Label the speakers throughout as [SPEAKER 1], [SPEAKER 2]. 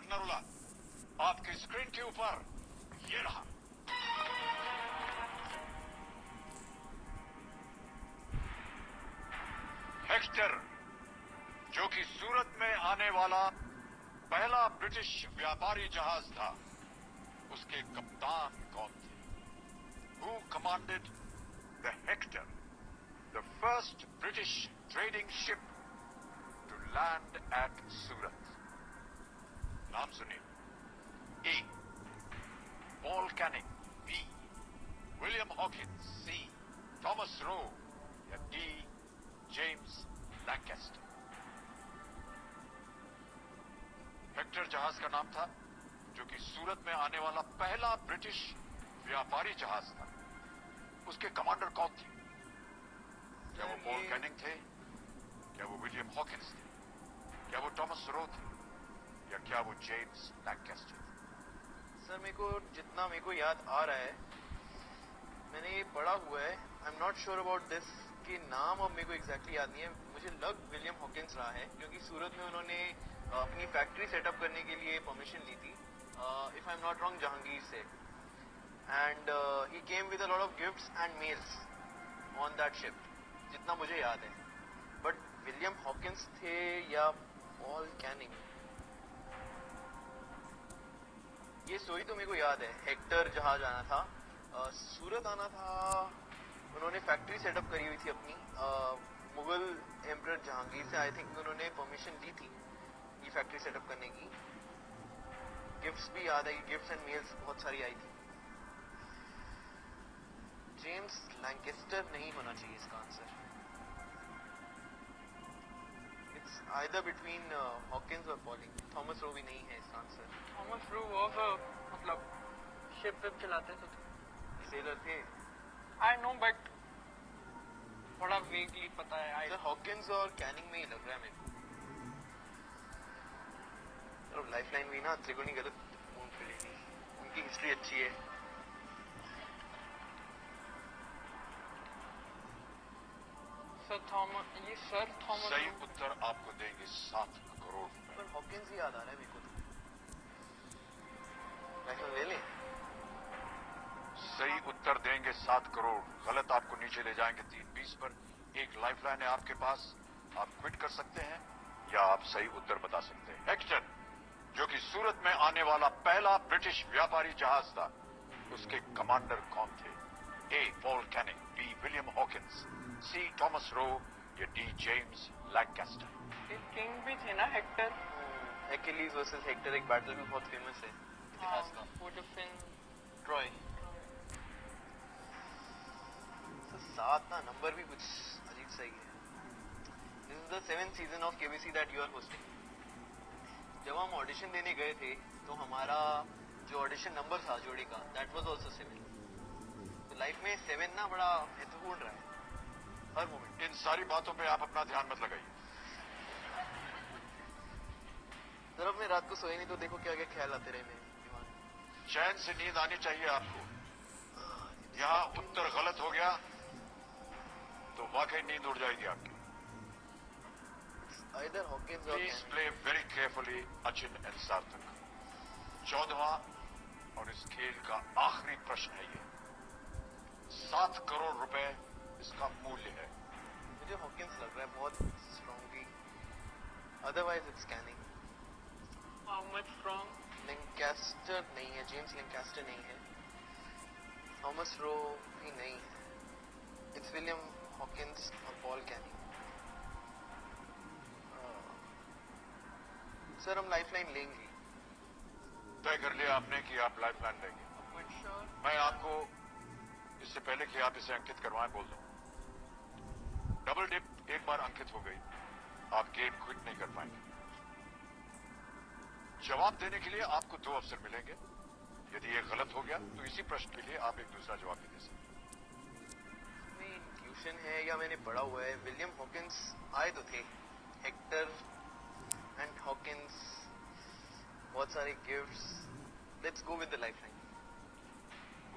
[SPEAKER 1] नरुला, आपकी स्क्रीन के ऊपर ये रहा। हेक्टर, जो कि सूरत में आने वाला पहला ब्रिटिश व्यापारी जहाज था, उसके कप्तान कौन थे? Who commanded the Hector, the first British trading ship to land at Surat? नाम सुनिए। A. Paul Canning, B. William Hawkins, C. Thomas Roe, या D. James Lancaster। हेक्टर जहाज का नाम था, जो कि सूरत में आने वाला पहला ब्रिटिश व्यापारी जहाज था। उसके कमांडर कौन थे? क्या वो पॉल कैनिंग थे? क्या वो विलियम हॉकिंस थे? क्या वो टॉमस रो थे? या क्या वो जेम्स लैंकेस्टर थे?
[SPEAKER 2] सर मेरे को याद आ रहा है, मैंने ये पढ़ा हुआ है। आई am not sure about this कि नाम अब मेरे को एग्जैक्टली याद नहीं है। मुझे लग विलियम हॉकिंस रहा है, क्योंकि सूरत में उन्होंने अपनी फैक्ट्री सेटअप करने के लिए परमिशन ली थी, if I am not wrong, Jahangir से। And he came with a lot of gifts and mails on that ship, जितना मुझे याद है। बट विलियम हॉकिंस थे या पॉल कैनिंग, ये स्टोरी तो मेरे को याद है। हेक्टर जहाज आना था, सूरत आना था, उन्होंने फैक्ट्री सेटअप करी हुई थी अपनी, मुगल एम्परर जहांगीर से आई थिंक उन्होंने परमिशन ली थी ये फैक्ट्री सेटअप करने की। गिफ्ट्स भी याद है, गिफ्ट्स एंड मेल्स बहुत सारी आई थी। जेम्स लैंकेस्टर नहीं होना चाहिए इसका answer. It's either between Hawkins और पॉलिंग। थॉमस रो भी नहीं है इसका आंसर।
[SPEAKER 3] थॉमस रू वॉज मतलब शिप विप चलाते तो
[SPEAKER 2] सेलर थे।
[SPEAKER 3] आई नो, बट बड़ा वेगली पता है।
[SPEAKER 2] सर हॉकिंस और कैनिंग में ही लग रहा है मेरे को। लाइफलाइन भी ना त्रिकोणी गलत मून फिलेगी, उनकी हिस्ट्री अच्छी है।
[SPEAKER 3] सर थॉमस
[SPEAKER 1] सही उत्तर आपको देंगे 7 करोड़ रुपए।
[SPEAKER 2] पर हॉकिंस ही याद आ रहा है मेरे को तो। लाइफलाइन ले लें?
[SPEAKER 1] सही उत्तर देंगे 7 करोड़, गलत आपको नीचे ले जाएंगे 320 पर। एक लाइफलाइन है आपके पास, आप क्विट कर सकते हैं या आप सही उत्तर बता सकते हैं। हेक्टर, जो कि सूरत में आने वाला पहला ब्रिटिश व्यापारी जहाज था, उसके कमांडर कौन थे? A. Paul Canning, B. William Hawkins, C. Thomas Roe, या डी. James Lancaster.
[SPEAKER 3] एक किंग भी थे ना हेक्टर।
[SPEAKER 2] एक्यूलीज वर्सेस हेक्टर एक बैटल भी बहुत फेमस है इतिहास का। ट्रॉय। सात ना नंबर भी कुछ अजीब सही है। This is the 7th season of KBC that you are hosting. जब हम ऑडिशन देने गए थे तो हमारा जो ऑडिशन नंबर था जोड़ी का, दैट वाज आल्सो 7। तो लाइफ में 7 ना बड़ा महत्वपूर्ण रहा है हर मोमेंट।
[SPEAKER 1] इन सारी बातों पे आप अपना ध्यान मत लगाइए।
[SPEAKER 2] जब मैं रात को सोए नहीं तो देखो क्या क्या ख्याल आते रहे मेरे दिमाग में।
[SPEAKER 1] चैन से नींद आनी चाहिए आपको। यहाँ उत्तर गलत हो गया तो वाकई नींद उड़ जाएगी आपकी।
[SPEAKER 2] Either Hawkins or
[SPEAKER 1] please
[SPEAKER 2] Canning.
[SPEAKER 1] Play very carefully Achin and सार्थक। 14वां और इस खेल का आखिरी प्रश्न है ये। 7 करोड़ रुपए इसका मूल्य है।
[SPEAKER 2] मुझे हॉकिंस लग रहा है बहुत strongly, otherwise it's Canning.
[SPEAKER 3] How much from
[SPEAKER 2] Lancaster नहीं है, जेम्स लैंकास्टर नहीं है, थॉमस रो भी नहीं है। इट्स विलियम हॉकिंस और पॉल कैनिंग। सर हम लाइफलाइन लेंगे।
[SPEAKER 1] तय कर लिया आपने कि आप लाइफलाइन लेंगे। मैं आपको इससे पहले कि आप इसे अंकित करवाएं बोल दूं, डबल डिप एक बार अंकित हो गई, आप गेम क्विट नहीं कर पाएंगे। जवाब देने के लिए आपको 2 अवसर मिलेंगे। यदि ये गलत हो गया तो इसी प्रश्न के लिए आप एक दूसरा जवाब भी दे सकते हैं।
[SPEAKER 2] इंट्यूशन है या मैंने पढ़ा हुआ है, विलियम हॉकिंस आए तो थे। हेक्टर एंड हॉकिंस, बहुत सारे gifts. Let's go with the lifeline.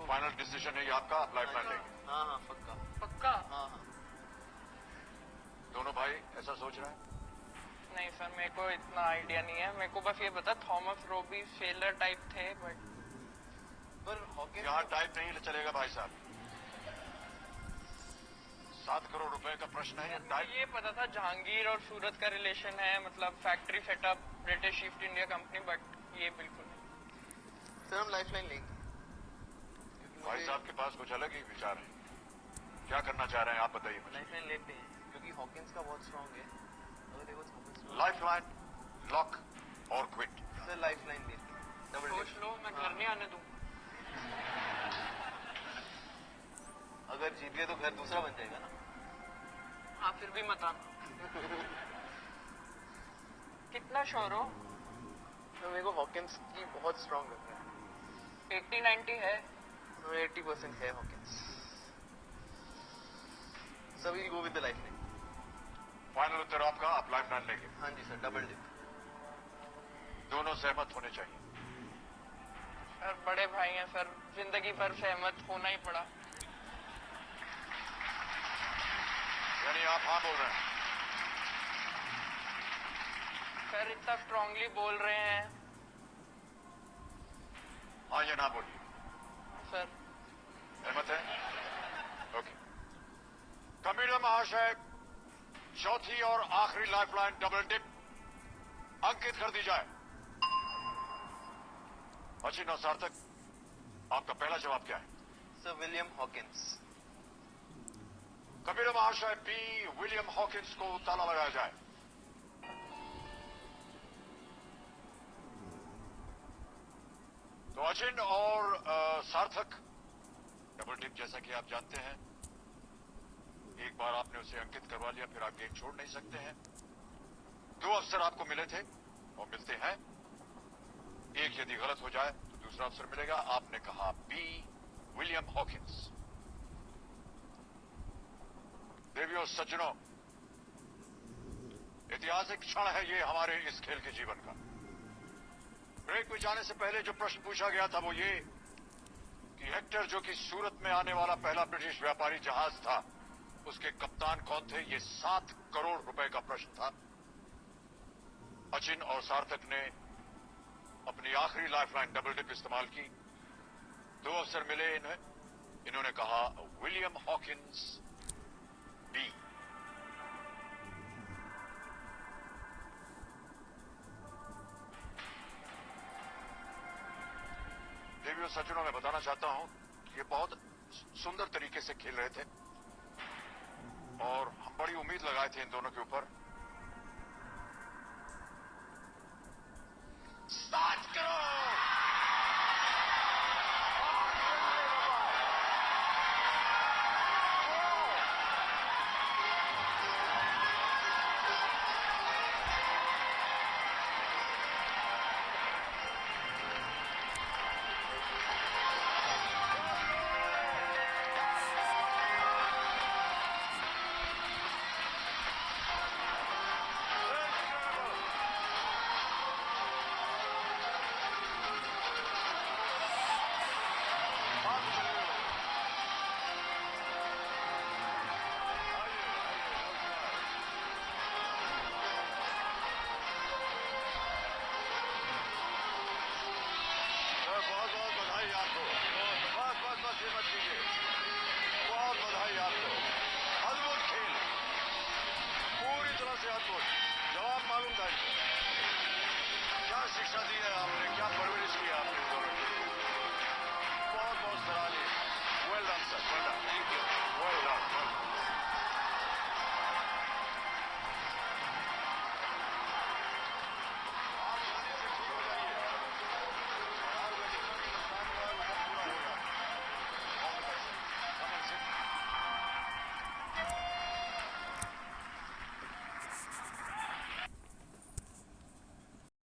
[SPEAKER 1] Final decision है ये आपका, आप लाइफलाइन लेंगे?
[SPEAKER 2] हाँ हाँ पक्का।
[SPEAKER 3] पक्का?
[SPEAKER 2] हाँ हाँ।
[SPEAKER 1] दोनों भाई ऐसा सोच रहे हैं?
[SPEAKER 3] नहीं सर, मेरे को इतना आइडिया नहीं है। मेरे को बस ये पता थॉमस रोबी फेलर टाइप थे, बट
[SPEAKER 2] पर हॉकिंस
[SPEAKER 1] यहाँ टाइप नहीं चलेगा भाई साहब। 7 करोड़ रुपए का प्रश्न है, ये
[SPEAKER 3] मुझे
[SPEAKER 1] टाइप।
[SPEAKER 3] ये पता था जहांगीर और सूरत का रिलेशन है, मतलब factory setup British east India company, but ये बिल्कुल नहीं।
[SPEAKER 2] सर हम लाइफलाइन लेंगे क्योंकि
[SPEAKER 1] भाई
[SPEAKER 2] मुझे
[SPEAKER 1] साहब के पास कुछ अलग ही विचार है। क्या करना चाह रहे हैं आप बताइए मुझे।
[SPEAKER 2] लाइफलाइन लेते हैं क्योंकि हॉकिंस का बहुत स्ट्रांग है। अगर देखो थॉमस
[SPEAKER 1] लाइफलाइन, लॉक और क्विट।
[SPEAKER 2] सर लाइफलाइन लेते हैं, डबल
[SPEAKER 3] सोच लो, मैं घर नहीं आने दूं।
[SPEAKER 2] अगर जीत गए तो घर दूसरा बन जाएगा ना।
[SPEAKER 3] हाँ, फिर भी मत आना। कितना श्योर हो?
[SPEAKER 2] तो मेरे को हॉकिंस की बहुत स्ट्रांग लग रहा है।
[SPEAKER 3] 80-90 है।
[SPEAKER 2] 80% है Hawkins. So we'll go with the lifeline.
[SPEAKER 1] Final उत्तर आपका, आप लाइफलाइन लेंगे।
[SPEAKER 2] हाँ जी सर, डबल डिप।
[SPEAKER 1] दोनों सहमत होने चाहिए।
[SPEAKER 3] सर बड़े भाई हैं सर, जिंदगी भर सहमत होना ही पड़ा।
[SPEAKER 1] यानी आप हाँ बोल रहे हैं।
[SPEAKER 3] सर इतना स्ट्रांगली बोल रहे हैं।
[SPEAKER 1] हाँ या ना बोलिए।
[SPEAKER 3] सर
[SPEAKER 1] सहमत है? ओके। कबीर महाशय, चौथी और आखिरी लाइफलाइन डबल डिप अंकित कर दी जाए। अचिन और सार्थक, आपका पहला जवाब क्या है?
[SPEAKER 2] Sir William Hawkins.
[SPEAKER 1] कबीर महाशय, बी विलियम हॉकिंस को ताला लगाया जाए। तो अचिन और सार्थक, डबल डिप जैसा कि आप जानते हैं, एक बार आपने उसे अंकित करवा लिया, फिर आप गेम छोड़ नहीं सकते हैं। 2 अवसर आपको मिले थे और मिलते हैं। एक यदि गलत हो जाए तो दूसरा अवसर मिलेगा। आपने कहा बी विलियम हॉकिंस। देवियों सज्जनों, ऐतिहासिक क्षण है ये हमारे इस खेल के जीवन का। ब्रेक में जाने से पहले जो प्रश्न पूछा गया था वो ये कि हेक्टर, जो कि सूरत में आने वाला पहला ब्रिटिश व्यापारी जहाज था, उसके कप्तान कौन थे? ये 7 करोड़ रुपए का प्रश्न था। अचिन और सार्थक ने अपनी आखिरी लाइफलाइन डबल डिप इस्तेमाल की। 2 अवसर मिले इन्हें। इन्होंने कहा विलियम हॉकिंस, बी। देवियों सज्जनों, मैं बताना चाहता हूं कि ये बहुत सुंदर तरीके से खेल रहे थे और हम बड़ी उम्मीद लगाए थे इन दोनों के ऊपर। 7 करोड़! जवाब मालूम था, क्या शिक्षा दी है आपने?